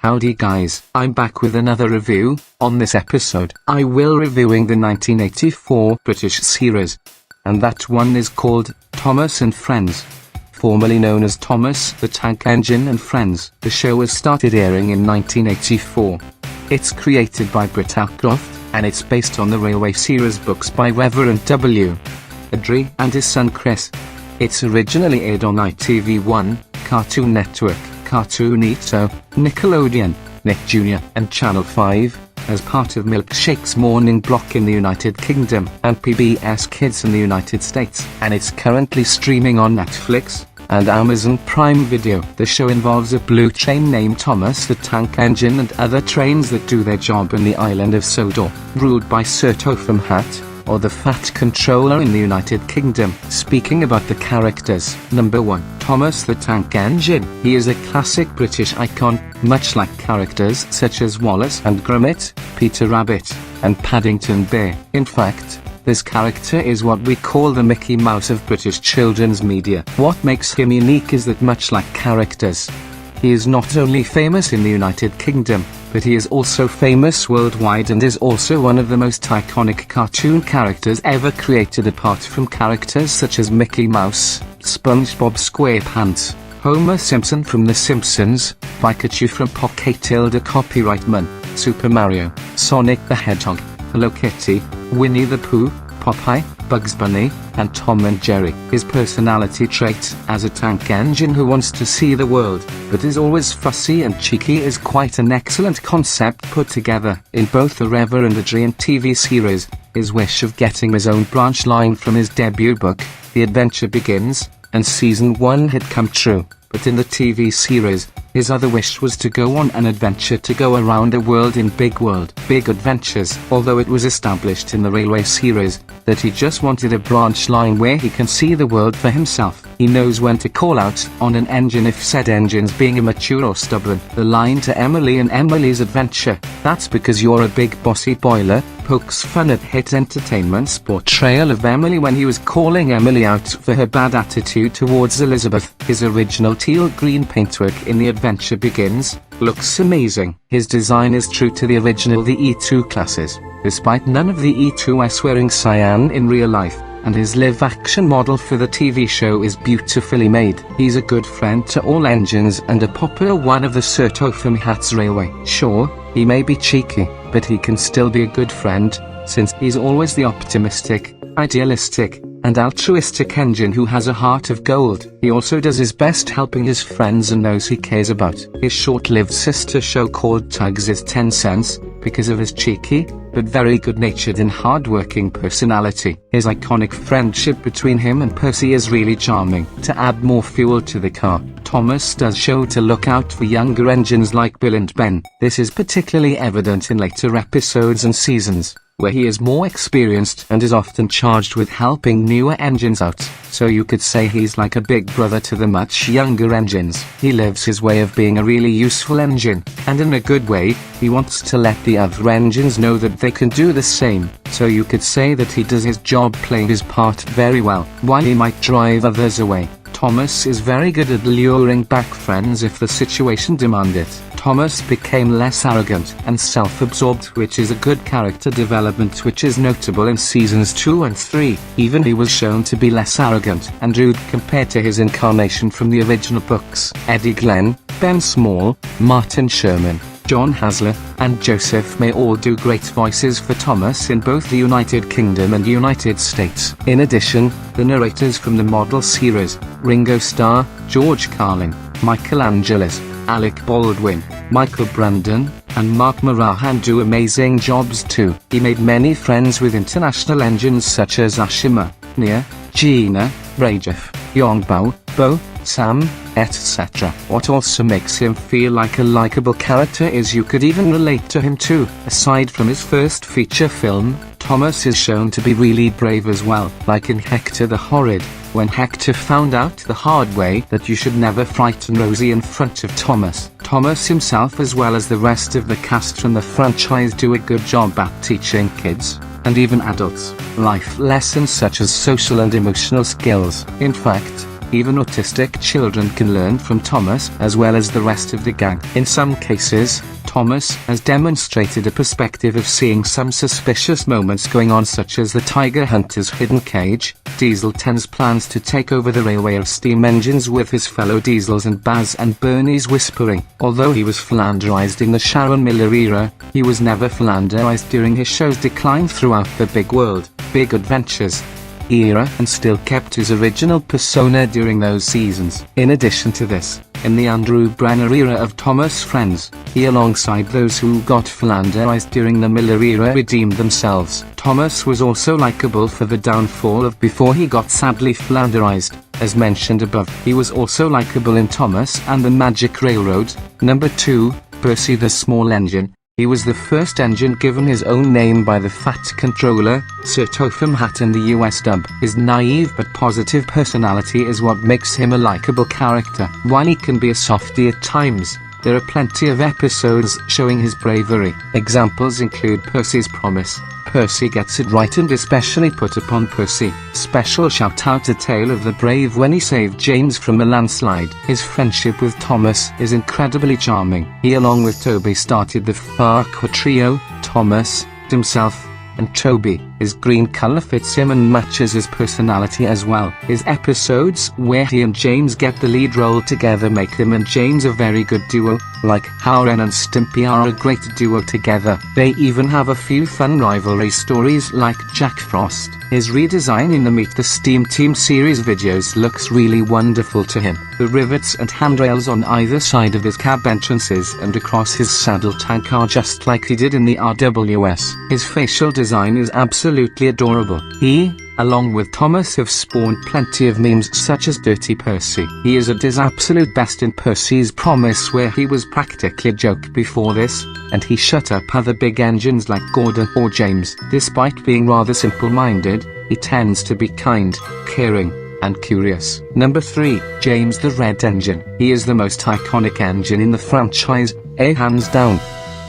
Howdy guys, I'm back with another review. On this episode, I will reviewing the 1984 British series. And that one is called Thomas and Friends. Formerly known as Thomas the Tank Engine and Friends, the show was started airing in 1984. It's created by Britt Allcroft, and it's based on the railway series books by Reverend W. and his son Chris. It's originally aired on ITV1, Cartoon Network, Cartoon Network, Nickelodeon, Nick Jr. and Channel 5, as part of Milkshake's morning block in the United Kingdom and PBS Kids in the United States, and it's currently streaming on Netflix and Amazon Prime Video. The show involves a blue train named Thomas the Tank Engine and other trains that do their job in the island of Sodor, ruled by Sir Topham Hatt, or the Fat Controller in the United Kingdom. Speaking about the characters, number 1, Thomas the Tank Engine. He is a classic British icon, much like characters such as Wallace and Gromit, Peter Rabbit, and Paddington Bear. In fact, this character is what we call the Mickey Mouse of British children's media. What makes him unique is that much like characters, he is not only famous in the United Kingdom, but he is also famous worldwide and is also one of the most iconic cartoon characters ever created, apart from characters such as Mickey Mouse, SpongeBob SquarePants, Homer Simpson from The Simpsons, Pikachu from Pocket, Copyright Man, Super Mario, Sonic the Hedgehog, Hello Kitty, Winnie the Pooh, Popeye, Bugs Bunny, and Tom and Jerry. His personality trait as a tank engine who wants to see the world, but is always fussy and cheeky, is quite an excellent concept put together in both the Reverend WNET-TV series. His wish of getting his own branch line from his debut book, The Adventure Begins, and Season 1 had come true, but in the TV series, his other wish was to go on an adventure to go around the world in Big Adventures, although it was established in the railway series that he just wanted a branch line where he can see the world for himself. He knows when to call out on an engine if said engine's being immature or stubborn. The line to Emily in Emily's Adventure, "That's because you're a big bossy boiler," pokes fun at Hit Entertainment's portrayal of Emily when he was calling Emily out for her bad attitude towards Elizabeth. His original teal-green paintwork in The Adventure Begins looks amazing. His design is true to the original the E2 classes, despite none of the E2s wearing cyan in real life, and his live-action model for the TV show is beautifully made. He's a good friend to all engines and a popular one of the Sir Topham Hatt's railway. Sure, he may be cheeky, but he can still be a good friend, since he's always the optimistic, idealistic, and altruistic engine who has a heart of gold. He also does his best helping his friends and those he cares about. His short-lived sister show called Tugs is 10 cents, because of his cheeky, but very good-natured and hard-working personality. His iconic friendship between him and Percy is really charming. To add more fuel to the car, Thomas does show to look out for younger engines like Bill and Ben. This is particularly evident in later episodes and seasons, where he is more experienced and is often charged with helping newer engines out, so you could say he's like a big brother to the much younger engines. He lives his way of being a really useful engine, and in a good way, he wants to let the other engines know that they can do the same, so you could say that he does his job playing his part very well, while he might drive others away. Thomas is very good at luring back friends if the situation demanded. Thomas became less arrogant and self-absorbed, which is a good character development which is notable in seasons 2 and 3. Even he was shown to be less arrogant and rude compared to his incarnation from the original books. Eddie Glenn, Ben Small, Martin Sherman, John Hasler, and Joseph May all do great voices for Thomas in both the United Kingdom and United States. In addition, the narrators from the model series, Ringo Starr, George Carlin, Michael Angelis, Alec Baldwin, Michael Brandon, and Mark Morahan do amazing jobs too. He made many friends with international engines such as Ashima, Nia, Gina, Rajef, Yongbao, Bo, Sam, etc. What also makes him feel like a likable character is you could even relate to him too. Aside from his first feature film, Thomas is shown to be really brave as well, like in Hector the Horrid, when Hector found out the hard way that you should never frighten Rosie in front of Thomas. Thomas himself as well as the rest of the cast from the franchise do a good job at teaching kids, and even adults, life lessons such as social and emotional skills. In fact, Even autistic children can learn from Thomas as well as the rest of the gang. In some cases, Thomas has demonstrated a perspective of seeing some suspicious moments going on, such as the tiger hunter's hidden cage, Diesel 10's plans to take over the railway of steam engines with his fellow Diesels, and Baz and Bernie's whispering. Although he was flanderized in the Sharon Miller era, he was never flanderized during his show's decline throughout the Big World, Big Adventures era, and still kept his original persona during those seasons. In addition to this, in the Andrew Brenner era of Thomas' friends, he, alongside those who got flanderized during the Miller era, redeemed themselves. Thomas was also likable for the downfall of before he got sadly flanderized. As mentioned above, he was also likable in Thomas and the Magic Railroad. Number 2, Percy the Small Engine. He was the first engine given his own name by the Fat Controller, Sir Topham Hatt in the US dub. His naive but positive personality is what makes him a likable character. While he can be a softie at times, there are plenty of episodes showing his bravery. Examples include Percy's Promise, Percy Gets It Right, and Especially Put Upon Percy. Special shout out to Tale of the Brave when he saved James from a landslide. His friendship with Thomas is incredibly charming. He, along with Toby, started the Farquhar trio. Thomas, himself, and Toby. His green color fits him and matches his personality as well. His episodes where he and James get the lead role together make him and James a very good duo, like how Ren and Stimpy are a great duo together. They even have a few fun rivalry stories like Jack Frost. His redesign in the Meet the Steam Team series videos looks really wonderful to him. The rivets and handrails on either side of his cab entrances and across his saddle tank are just like he did in the RWS. His facial design is absolutely adorable. He, along with Thomas, have spawned plenty of memes such as Dirty Percy. He is at his absolute best in Percy's Promise, where he was practically a joke before this, and he shut up other big engines like Gordon or James. Despite being rather simple-minded, he tends to be kind, caring, and curious. Number 3, James the Red Engine. He is the most iconic engine in the franchise, hands down.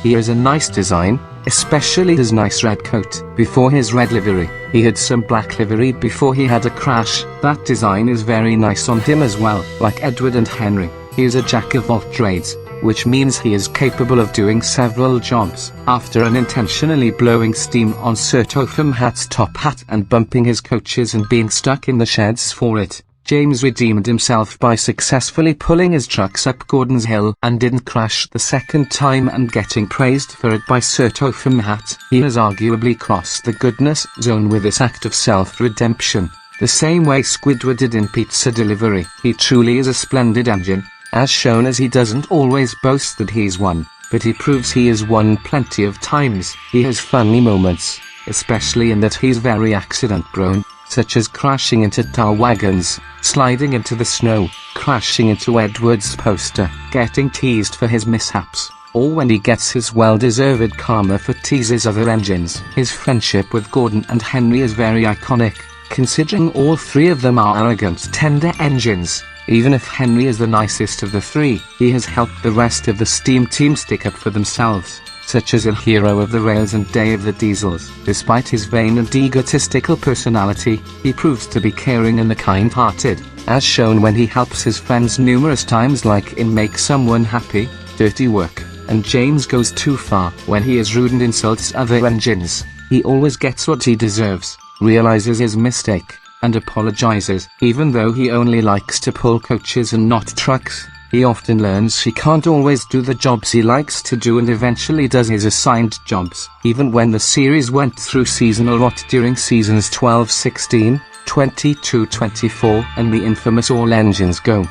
He has a nice design, especially his nice red coat. Before his red livery, he had some black livery before he had a crash. That design is very nice on him as well. Like Edward and Henry, he is a jack of all trades, which means he is capable of doing several jobs. After unintentionally blowing steam on Sir Topham Hatt's top hat and bumping his coaches and being stuck in the sheds for it, James redeemed himself by successfully pulling his trucks up Gordon's Hill and didn't crash the second time, and getting praised for it by Sir Topham Hatt. He has arguably crossed the goodness zone with this act of self-redemption, the same way Squidward did in Pizza Delivery. He truly is a splendid engine, as shown as he doesn't always boast that he's won, but he proves he has won plenty of times. He has funny moments, especially in that he's very accident-prone, such as crashing into tar wagons, sliding into the snow, crashing into Edward's poster, getting teased for his mishaps, or when he gets his well-deserved karma for teases other engines. His friendship with Gordon and Henry is very iconic, considering all three of them are arrogant, tender engines. Even if Henry is the nicest of the three, he has helped the rest of the Steam Team stick up for themselves, such as a Hero of the Rails and Day of the Diesels. Despite his vain and egotistical personality, he proves to be caring and kind-hearted, as shown when he helps his friends numerous times, like in Make Someone Happy, Dirty Work, and James Goes Too Far. When he is rude and insults other engines, he always gets what he deserves, realizes his mistake, and apologizes. Even though he only likes to pull coaches and not trucks, he often learns he can't always do the jobs he likes to do and eventually does his assigned jobs. Even when the series went through seasonal rot during seasons 12-16, 22-24, and the infamous All Engines Go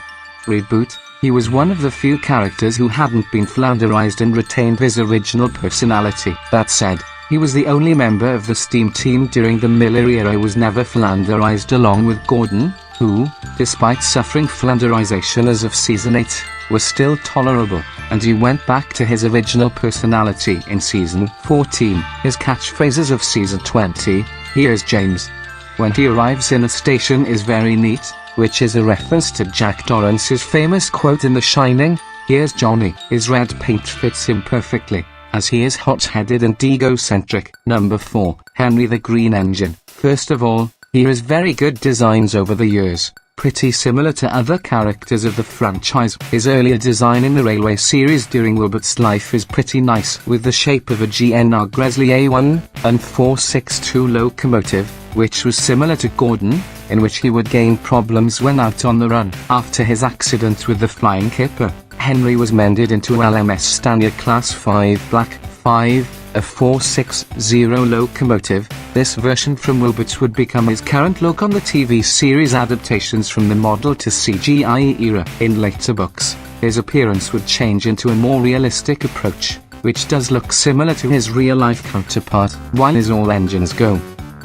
reboot, he was one of the few characters who hadn't been flanderized and retained his original personality. That said, he was the only member of the Steam Team during the Miller era who was never flanderized, along with Gordon, who, despite suffering flanderization as of season 8, was still tolerable, and he went back to his original personality in season 14. His catchphrases of season 20, "Here's James," when he arrives in a station, is very neat, which is a reference to Jack Torrance's famous quote in The Shining, "Here's Johnny." His red paint fits him perfectly, as he is hot-headed and egocentric. Number 4, Henry the Green Engine. First of all, he has very good designs over the years, Pretty similar to other characters of the franchise, his earlier design in the railway series during Wilbert's life is pretty nice, with the shape of a GNR Gresley A1 and 462 locomotive, which was similar to Gordon, in which he would gain problems when out on the run. After his accident with the Flying Kipper, Henry was mended into LMS Stanier Class 5 Black 5, a 460 locomotive. This version from Wilbert would become his current look on the TV series adaptations from the model to CGI era. In later books, his appearance would change into a more realistic approach, which does look similar to his real-life counterpart. While his all-engines go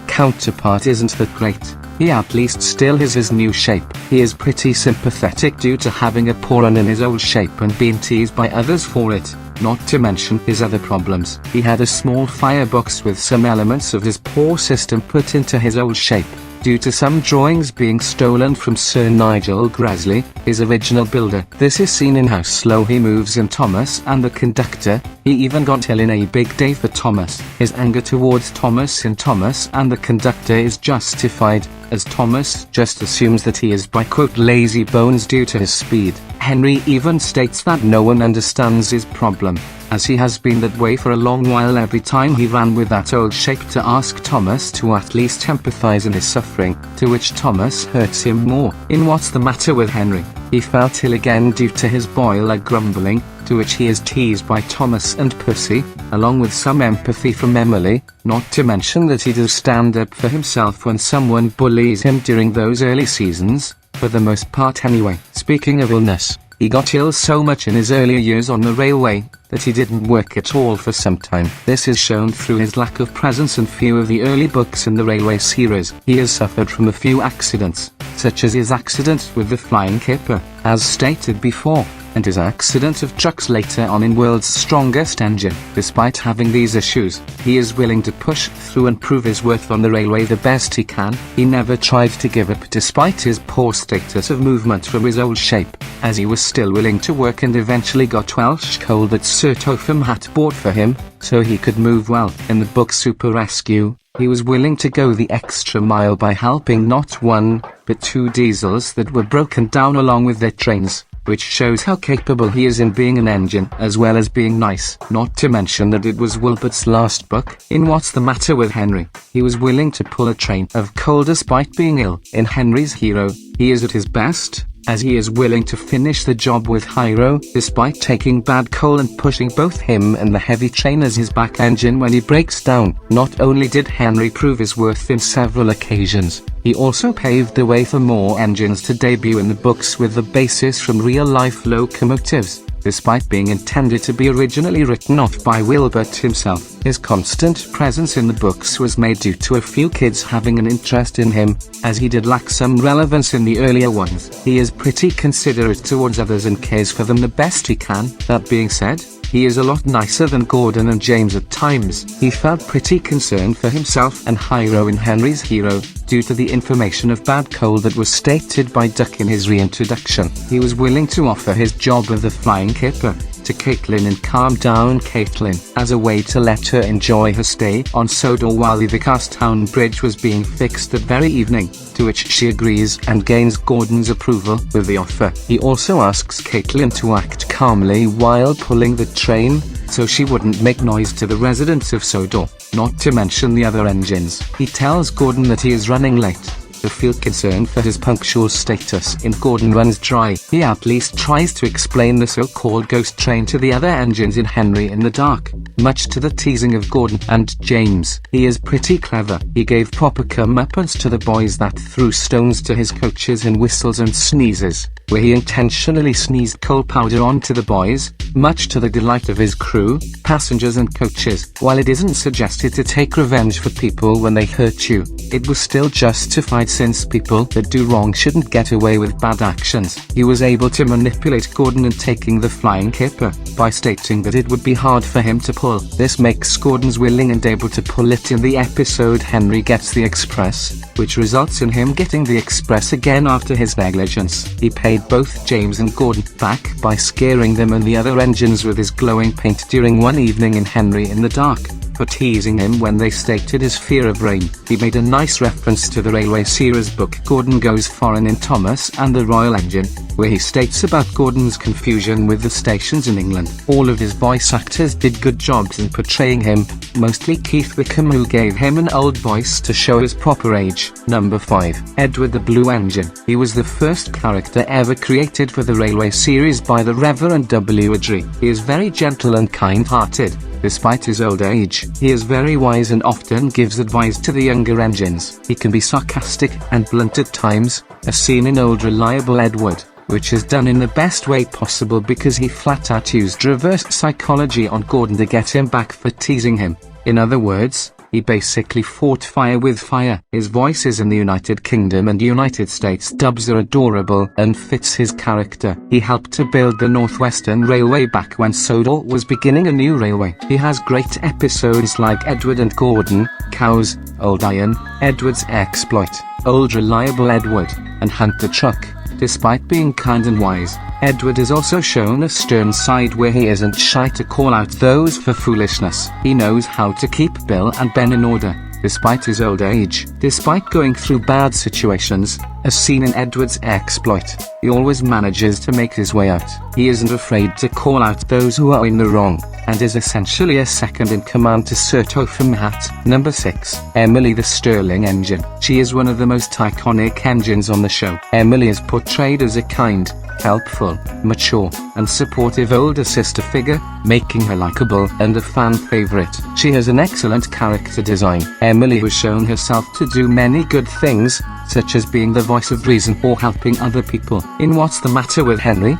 counterpart isn't that great, he at least still has his new shape. He is pretty sympathetic due to having a poor run in his old shape and being teased by others for it, not to mention his other problems. He had a small firebox with some elements of his poor system put into his old shape, due to some drawings being stolen from Sir Nigel Gresley, his original builder. This is seen in how slow he moves in Thomas and the Conductor. He even got ill in A Big Day for Thomas. His anger towards Thomas in Thomas and the Conductor is justified, as Thomas just assumes that he is by quote lazy bones due to his speed. Henry even states that no one understands his problem, as he has been that way for a long while every time he ran with that old shape to ask Thomas to at least empathize in his suffering, to which Thomas hurts him more. In What's the Matter with Henry, he felt ill again due to his boiler grumbling, to which he is teased by Thomas and Pussy, along with some empathy from Emily, not to mention that he does stand up for himself when someone bullies him during those early seasons, for the most part anyway. Speaking of illness, he got ill so much in his earlier years on the railway, that he didn't work at all for some time. This is shown through his lack of presence in few of the early books in the railway series. He has suffered from a few accidents, such as his accident with the Flying Kipper, as stated before, and his accident of trucks later on in World's Strongest Engine. Despite having these issues, he is willing to push through and prove his worth on the railway the best he can. He never tried to give up despite his poor status of movement from his old shape, as he was still willing to work and eventually got Welsh coal that Sir Topham Hatt bought for him, so he could move well. In the book Super Rescue, he was willing to go the extra mile by helping not one, but two diesels that were broken down along with their trains, which shows how capable he is in being an engine as well as being nice. Not to mention that it was Wilbert's last book. In What's the Matter with Henry, he was willing to pull a train of coal despite being ill. In Henry's Hero, he is at his best, as he is willing to finish the job with Hiro, despite taking bad coal and pushing both him and the heavy train as his back engine when he breaks down. Not only did Henry prove his worth in several occasions, he also paved the way for more engines to debut in the books with the basis from real-life locomotives. Despite being intended to be originally written off by Wilbert himself, his constant presence in the books was made due to a few kids having an interest in him, as he did lack some relevance in the earlier ones. He is pretty considerate towards others and cares for them the best he can. That being said, he is a lot nicer than Gordon and James at times. He felt pretty concerned for himself and Hiro in Henry's Hero, due to the information of bad coal that was stated by Duck in his reintroduction. He was willing to offer his job with the Flying Kipper to Caitlin and calm down Caitlin, as a way to let her enjoy her stay on Sodor while the Vicarstown Bridge was being fixed that very evening, to which she agrees and gains Gordon's approval with the offer. He also asks Caitlin to act calmly while pulling the train, so she wouldn't make noise to the residents of Sodor, not to mention the other engines. He tells Gordon that he is running late, to feel concerned for his punctual status. In Gordon Runs Dry, he at least tries to explain the so-called ghost train to the other engines in Henry in the Dark, much to the teasing of Gordon and James. He is pretty clever. He gave proper comeuppance to the boys that threw stones to his coaches in Whistles and Sneezes, where he intentionally sneezed coal powder onto the boys, much to the delight of his crew, passengers and coaches. While it isn't suggested to take revenge for people when they hurt you, it was still justified since people that do wrong shouldn't get away with bad actions. He was able to manipulate Gordon in taking the Flying Kipper, by stating that it would be hard for him to pull. This makes Gordon's willing and able to pull it. In the episode Henry Gets the Express, which results in him getting the Express again after his negligence, he paid both James and Gordon back by scaring them and the other engines with his glowing paint during one evening in Henry in the Dark. for teasing him when they stated his fear of rain. He made a nice reference to the Railway series book Gordon Goes Foreign in Thomas and the Royal Engine, where he states about Gordon's confusion with the stations in England. All of his voice actors did good jobs in portraying him, mostly Keith Wickham, who gave him an old voice to show his proper age. Number 5. Edward the Blue Engine. He was the first character ever created for the Railway series by the Reverend W. Awdry. He is very gentle and kind-hearted. Despite his old age, he is very wise and often gives advice to the younger engines. He can be sarcastic and blunt at times, as seen in Old Reliable Edward, which is done in the best way possible because he flat out used reverse psychology on Gordon to get him back for teasing him. In other words, he basically fought fire with fire. His voices in the United Kingdom and United States dubs are adorable and fits his character. He helped to build the Northwestern Railway back when Sodal was beginning a new railway. He has great episodes like Edward and Gordon, Cows, Old Iron, Edward's Exploit, Old Reliable Edward, and Hunt the Truck. Despite being kind and wise, Edward is also shown a stern side where he isn't shy to call out those for foolishness. He knows how to keep Bill and Ben in order, despite his old age. Despite going through bad situations, as seen in Edward's Exploit, he always manages to make his way out. He isn't afraid to call out those who are in the wrong, and is essentially a second-in-command to Sir Topham Hatt. Number 6. Emily the Stirling Engine. She is one of the most iconic engines on the show. Emily is portrayed as a kind, helpful, mature, and supportive older sister figure, making her likable and a fan favorite. She has an excellent character design. Emily has shown herself to do many good things, such as being the voice of reason or helping other people. In What's the Matter with Henry?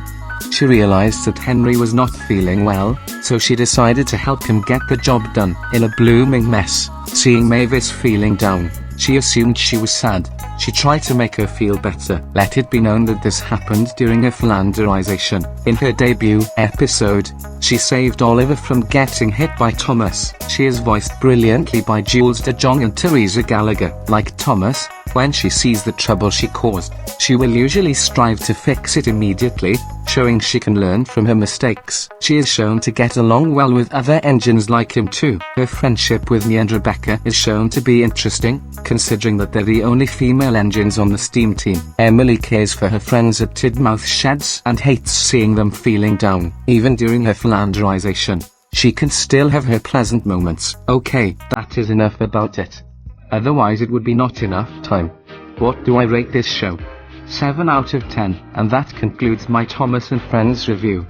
She realized that Henry was not feeling well, so she decided to help him get the job done. In A Blooming Mess, seeing Mavis feeling down, she assumed she was sad. She tried to make her feel better. Let it be known that this happened during her Flanderization. In her debut episode, she saved Oliver from getting hit by Thomas. She is voiced brilliantly by Jules de Jong and Teresa Gallagher. Like Thomas, when she sees the trouble she caused, she will usually strive to fix it immediately, showing she can learn from her mistakes. She is shown to get along well with other engines like him too. Her friendship with Nia and Rebecca is shown to be interesting, considering that they're the only female engines on the steam team. Emily cares for her friends at Tidmouth Sheds and hates seeing them feeling down. Even during her Flanderization, she can still have her pleasant moments. Okay, that is enough about it. Otherwise it would be not enough time. What do I rate this show? 7 out of 10, and that concludes my Thomas and Friends review.